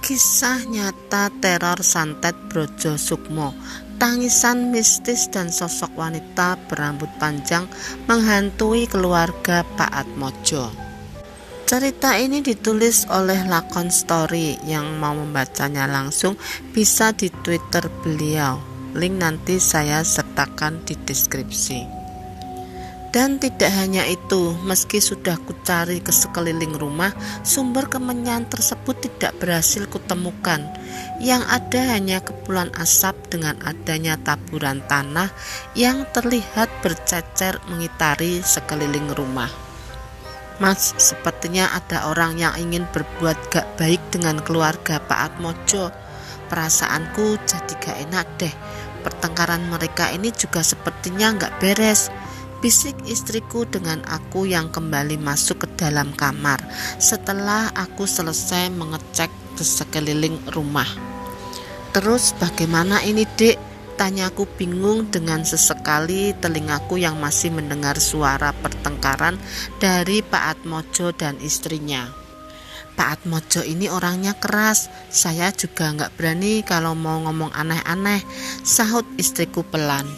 Kisah nyata teror santet Brojosukmo. Tangisan mistis dan sosok wanita berambut panjang menghantui keluarga Pak Atmojo. Cerita ini ditulis oleh Lakon Story. Yang mau membacanya langsung bisa di Twitter beliau. Link nanti saya sertakan di deskripsi. Dan tidak hanya itu, meski sudah kucari ke sekeliling rumah, sumber kemenyan tersebut tidak berhasil kutemukan. Yang ada hanya kepulan asap dengan adanya taburan tanah yang terlihat bercecer mengitari sekeliling rumah. Mas, sepertinya ada orang yang ingin berbuat gak baik dengan keluarga Pak Atmojo. Perasaanku jadi gak enak deh. Pertengkaran mereka ini juga sepertinya gak beres. Bisik istriku dengan aku yang kembali masuk ke dalam kamar setelah aku selesai mengecek ke sekeliling rumah. Terus bagaimana ini, Dek? Tanyaku bingung dengan sesekali telingaku yang masih mendengar suara pertengkaran dari Pak Atmojo dan istrinya. Pak Atmojo ini orangnya keras, saya juga gak berani kalau mau ngomong aneh-aneh, sahut istriku pelan.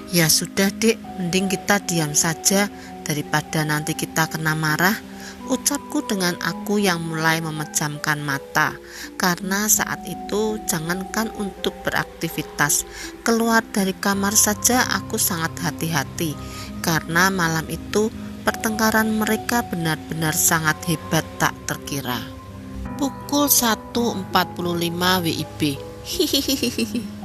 Ya sudah, Dek, mending kita diam saja daripada nanti kita kena marah, ucapku dengan aku yang mulai memejamkan mata. Karena saat itu jangankan untuk beraktivitas, keluar dari kamar saja aku sangat hati-hati. Karena malam itu pertengkaran mereka benar-benar sangat hebat tak terkira. Pukul 1.45 WIB. Hihihihi.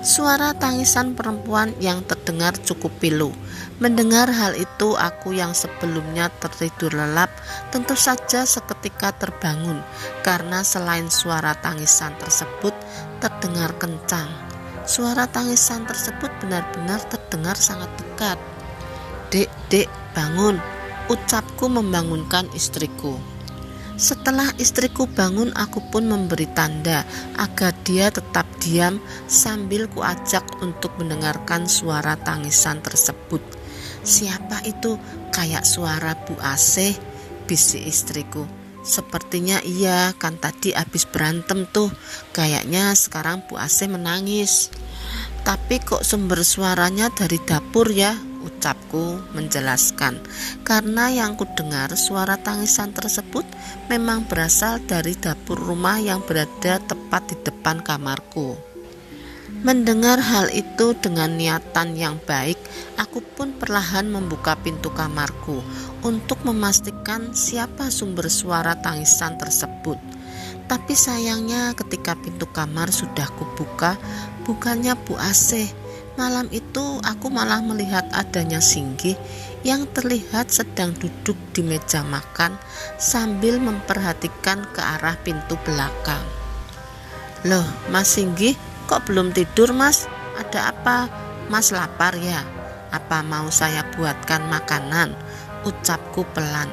Suara tangisan perempuan yang terdengar cukup pilu. Mendengar hal itu, aku yang sebelumnya tertidur lelap tentu saja seketika terbangun, karena selain suara tangisan tersebut terdengar kencang, suara tangisan tersebut benar-benar terdengar sangat dekat. Dek, bangun, ucapku membangunkan istriku. Setelah istriku bangun, aku pun memberi tanda agar dia tetap diam sambil kuajak untuk mendengarkan suara tangisan tersebut. Siapa itu? Kayak suara Bu Asih, bisik istriku. Sepertinya iya, kan tadi habis berantem tuh. Kayaknya sekarang Bu Asih menangis. Tapi kok sumber suaranya dari dapur ya? Ucapku menjelaskan, karena yang kudengar suara tangisan tersebut memang berasal dari dapur rumah yang berada tepat di depan kamarku. Mendengar hal itu dengan niatan yang baik, aku pun perlahan membuka pintu kamarku untuk memastikan siapa sumber suara tangisan tersebut. Tapi sayangnya ketika pintu kamar sudah kubuka, bukannya Bu Asih. Malam itu aku malah melihat adanya Singgih yang terlihat sedang duduk di meja makan sambil memperhatikan ke arah pintu belakang. Loh, Mas Singgih, kok belum tidur, Mas? Ada apa? Mas lapar ya? Apa mau saya buatkan makanan? Ucapku pelan.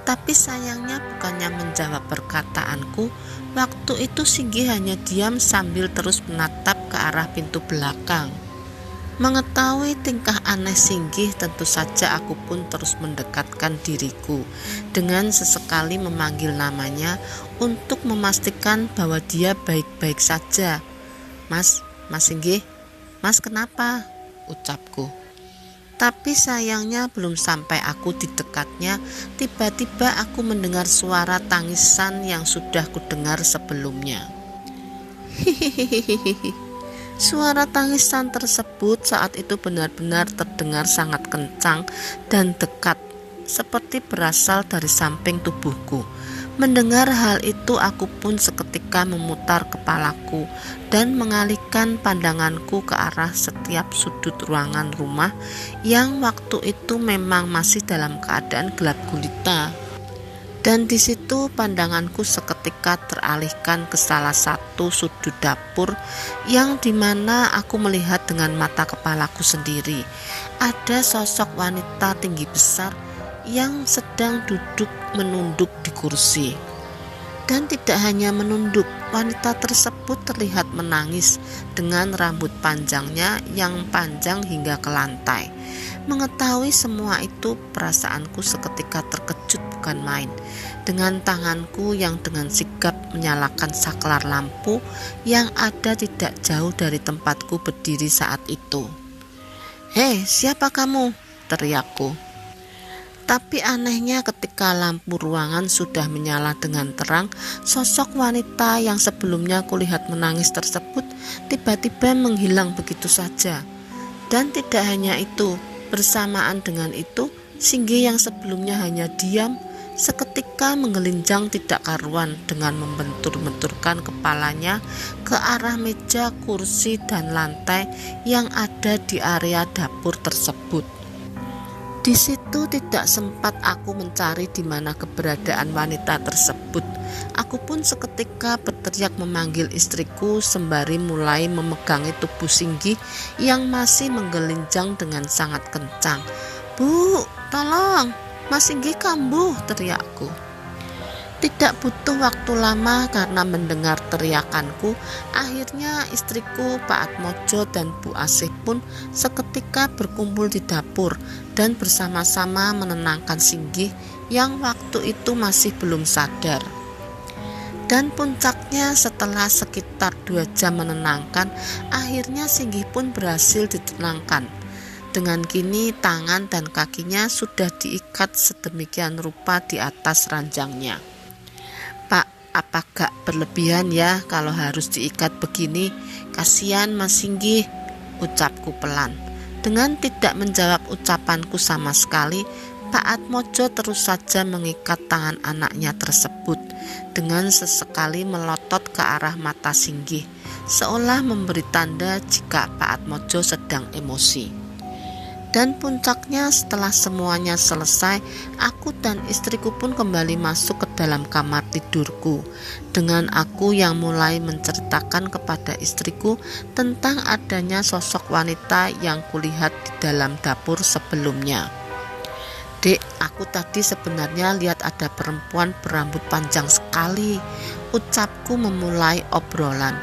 Tapi sayangnya bukannya menjawab perkataanku, waktu itu Singgih hanya diam sambil terus menatap ke arah pintu belakang. Mengetahui tingkah aneh Singgih, tentu saja aku pun terus mendekatkan diriku dengan sesekali memanggil namanya untuk memastikan bahwa dia baik-baik saja. Mas Singgih, Mas kenapa? Ucapku. Tapi sayangnya belum sampai aku di dekatnya, tiba-tiba aku mendengar suara tangisan yang sudah kudengar sebelumnya. Hihihihihi. Suara tangisan tersebut saat itu benar-benar terdengar sangat kencang dan dekat, seperti berasal dari samping tubuhku. Mendengar hal itu, aku pun seketika memutar kepalaku dan mengalihkan pandanganku ke arah setiap sudut ruangan rumah yang waktu itu memang masih dalam keadaan gelap gulita. Dan di situ pandanganku seketika teralihkan ke salah satu sudut dapur yang dimana aku melihat dengan mata kepalaku sendiri. Ada sosok wanita tinggi besar yang sedang duduk menunduk di kursi. Dan tidak hanya menunduk, wanita tersebut terlihat menangis dengan rambut panjangnya yang panjang hingga ke lantai. Mengetahui semua itu, perasaanku seketika terkejut bukan main. Dengan tanganku yang dengan sigap menyalakan saklar lampu yang ada tidak jauh dari tempatku berdiri saat itu. "Hei, siapa kamu?" teriakku. Tapi anehnya ketika lampu ruangan sudah menyala dengan terang, sosok wanita yang sebelumnya kulihat menangis tersebut tiba-tiba menghilang begitu saja. Dan tidak hanya itu, bersamaan dengan itu, Singgi yang sebelumnya hanya diam, seketika menggelinjang tidak karuan dengan membentur-benturkan kepalanya ke arah meja, kursi, dan lantai yang ada di area dapur tersebut. Di situ tidak sempat aku mencari di mana keberadaan wanita tersebut. Aku pun seketika berteriak memanggil istriku sembari mulai memegangi tubuh Singgi yang masih menggelinjang dengan sangat kencang. "Bu, tolong, Mas Singgi kambuh," teriakku. Tidak butuh waktu lama karena mendengar teriakanku, akhirnya istriku, Pak Atmojo, dan Bu Asih pun seketika berkumpul di dapur dan bersama-sama menenangkan Singgi yang waktu itu masih belum sadar. Dan puncaknya setelah sekitar 2 jam menenangkan, akhirnya Singgi pun berhasil ditenangkan. Dengan kini tangan dan kakinya sudah diikat sedemikian rupa di atas ranjangnya. "Pak, apa gak berlebihan ya kalau harus diikat begini? Kasihan Mas Singgi," ucapku pelan. Dengan tidak menjawab ucapanku sama sekali, Pak Atmojo terus saja mengikat tangan anaknya tersebut dengan sesekali melotot ke arah mata Singgi, seolah memberi tanda jika Pak Atmojo sedang emosi. Dan puncaknya setelah semuanya selesai, aku dan istriku pun kembali masuk ke dalam kamar tidurku, dengan aku yang mulai menceritakan kepada istriku tentang adanya sosok wanita yang kulihat di dalam dapur sebelumnya. "Dek, aku tadi sebenarnya lihat ada perempuan berambut panjang sekali," ucapku memulai obrolan.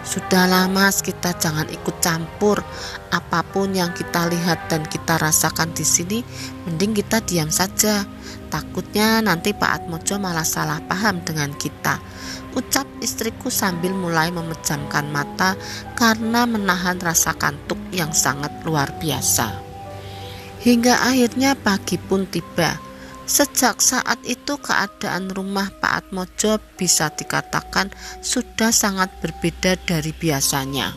"Sudahlah Mas, kita jangan ikut campur. Apapun yang kita lihat dan kita rasakan di sini, mending kita diam saja. Takutnya nanti Pak Atmojo malah salah paham dengan kita," ucap istriku sambil mulai memejamkan mata karena menahan rasa kantuk yang sangat luar biasa. Hingga akhirnya pagi pun tiba. Sejak saat itu keadaan rumah Pak Atmojo bisa dikatakan sudah sangat berbeda dari biasanya.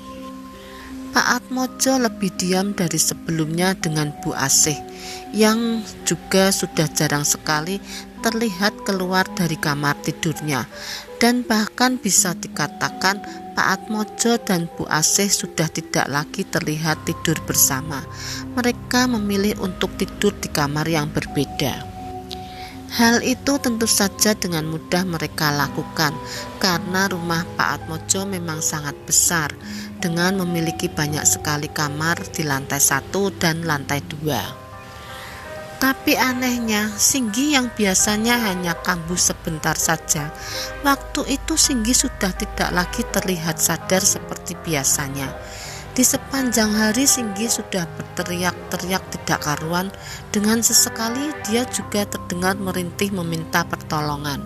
Pak Atmojo lebih diam dari sebelumnya dengan Bu Asih yang juga sudah jarang sekali terlihat keluar dari kamar tidurnya, dan bahkan bisa dikatakan Pak Atmojo dan Bu Asih sudah tidak lagi terlihat tidur bersama. Mereka memilih untuk tidur di kamar yang berbeda. Hal itu tentu saja dengan mudah mereka lakukan karena rumah Pak Atmojo memang sangat besar dengan memiliki banyak sekali kamar di lantai 1 dan lantai 2. Tapi anehnya, Singgi yang biasanya hanya kambuh sebentar saja, waktu itu Singgi sudah tidak lagi terlihat sadar seperti biasanya. Di sepanjang hari Singgi sudah berteriak-teriak tidak karuan. Dengan sesekali dia juga terdengar merintih meminta pertolongan.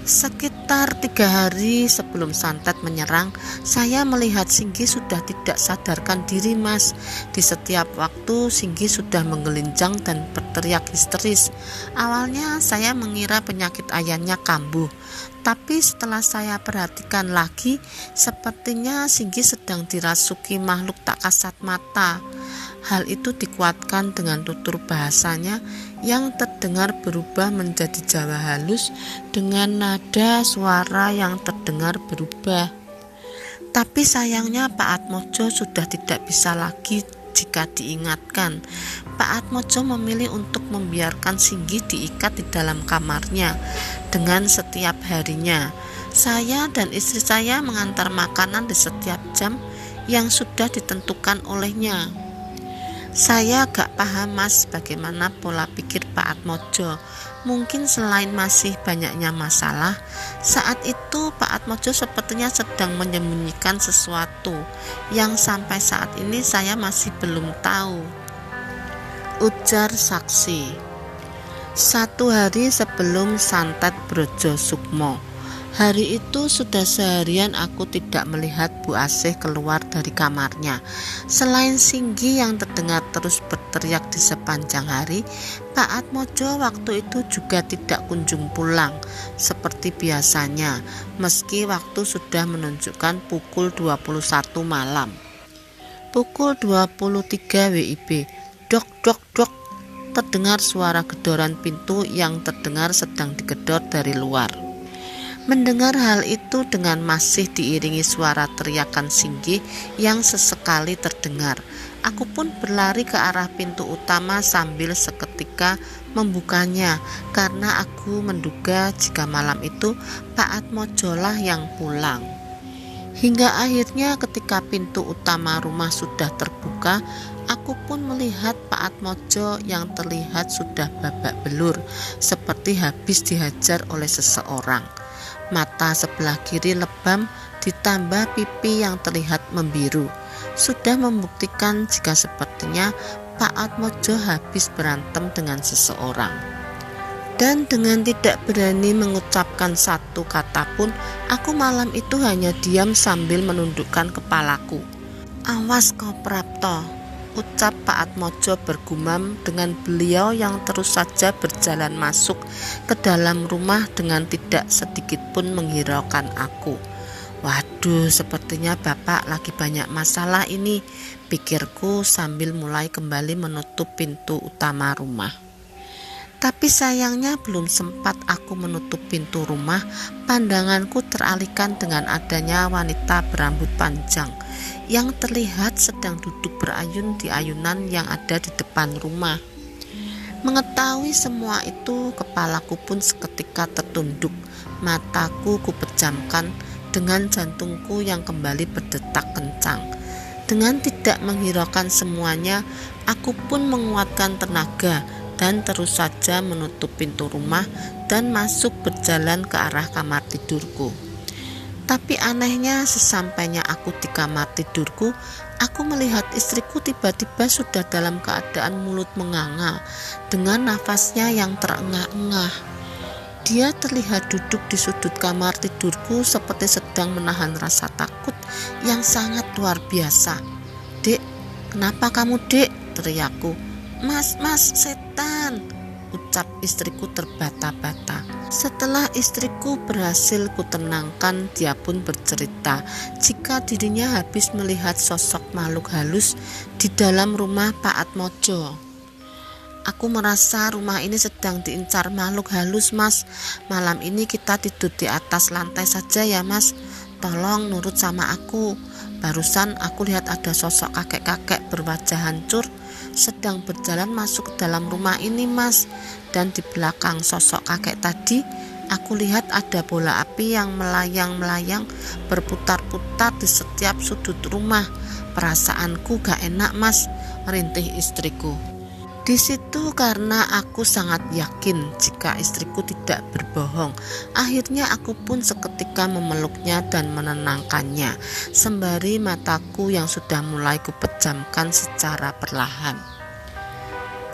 Sekitar 3 hari sebelum santet menyerang, saya melihat Singgi sudah tidak sadarkan diri Mas. Di setiap waktu Singgi sudah menggelinjang dan berteriak histeris. Awalnya saya mengira penyakit ayahnya kambuh, tapi setelah saya perhatikan lagi, sepertinya Singgi sedang dirasuki makhluk tak kasat mata. Hal itu dikuatkan dengan tutur bahasanya yang terdengar berubah menjadi Jawa halus dengan nada suara yang terdengar berubah. Tapi sayangnya Pak Atmojo sudah tidak bisa lagi jika diingatkan. Pak Atmojo memilih untuk membiarkan Singgi diikat di dalam kamarnya dengan setiap harinya. Saya dan istri saya mengantar makanan di setiap jam yang sudah ditentukan olehnya. Saya gak paham Mas bagaimana pola pikir Pak Atmojo. Mungkin selain masih banyaknya masalah, saat itu Pak Atmojo sepertinya sedang menyembunyikan sesuatu yang sampai saat ini saya masih belum tahu. Ujar saksi. 1 hari sebelum santet Brojosukmo. Hari itu sudah seharian aku tidak melihat Bu Asih keluar dari kamarnya. Selain Singgi yang terdengar terus berteriak di sepanjang hari, Pak Atmojo waktu itu juga tidak kunjung pulang seperti biasanya, meski waktu sudah menunjukkan pukul 21 malam. Pukul 23 WIB, dok dok dok, terdengar suara gedoran pintu yang terdengar sedang digedor dari luar. Mendengar hal itu dengan masih diiringi suara teriakan Singgi yang sesekali terdengar, aku pun berlari ke arah pintu utama sambil seketika membukanya karena aku menduga jika malam itu Pak Atmojo lah yang pulang. Hingga akhirnya ketika pintu utama rumah sudah terbuka, aku pun melihat Pak Atmojo yang terlihat sudah babak belur seperti habis dihajar oleh seseorang. Mata sebelah kiri lebam ditambah pipi yang terlihat membiru, sudah membuktikan jika sepertinya Pak Atmojo habis berantem dengan seseorang. Dan dengan tidak berani mengucapkan satu kata pun, aku malam itu hanya diam sambil menundukkan kepalaku. Awas kau Prapto, ucap Pak Atmojo bergumam dengan beliau yang terus saja berjalan masuk ke dalam rumah dengan tidak sedikit pun menghiraukan aku. Waduh, sepertinya Bapak lagi banyak masalah ini, pikirku sambil mulai kembali menutup pintu utama rumah. Tapi sayangnya belum sempat aku menutup pintu rumah, pandanganku teralihkan dengan adanya wanita berambut panjang yang terlihat sedang duduk berayun di ayunan yang ada di depan rumah. Mengetahui semua itu, kepalaku pun seketika tertunduk, mataku kupejamkan dengan jantungku yang kembali berdetak kencang. Dengan tidak menghiraukan semuanya, aku pun menguatkan tenaga dan terus saja menutup pintu rumah dan masuk berjalan ke arah kamar tidurku. Tapi anehnya sesampainya aku di kamar tidurku, aku melihat istriku tiba-tiba sudah dalam keadaan mulut menganga dengan nafasnya yang terengah-engah. Dia terlihat duduk di sudut kamar tidurku seperti sedang menahan rasa takut yang sangat luar biasa. Dek, kenapa kamu dek? Teriakku. Mas, setan, ucap istriku terbata-bata. Setelah istriku berhasil kutenangkan, dia pun bercerita jika dirinya habis melihat sosok makhluk halus di dalam rumah Pak Atmojo. Aku merasa rumah ini sedang diincar makhluk halus, Mas. Malam ini kita tidur di atas lantai saja ya, Mas. Tolong nurut sama aku. Barusan aku lihat ada sosok kakek-kakek berwajah hancur sedang berjalan masuk ke dalam rumah ini, Mas. Dan di belakang sosok kakek tadi, aku lihat ada bola api yang melayang-melayang berputar-putar di setiap sudut rumah. Perasaanku gak enak, Mas, merintih istriku. Di situ karena aku sangat yakin jika istriku tidak berbohong, akhirnya aku pun seketika memeluknya dan menenangkannya, sembari mataku yang sudah mulai kupejamkan secara perlahan.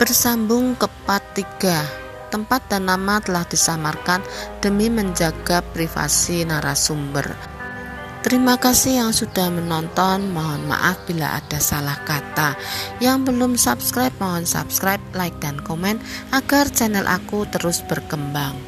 Bersambung ke part 3. Tempat dan nama telah disamarkan demi menjaga privasi narasumber. Terima kasih yang sudah menonton. Mohon maaf bila ada salah kata. Yang belum subscribe, mohon subscribe, like, dan komen agar channel aku terus berkembang.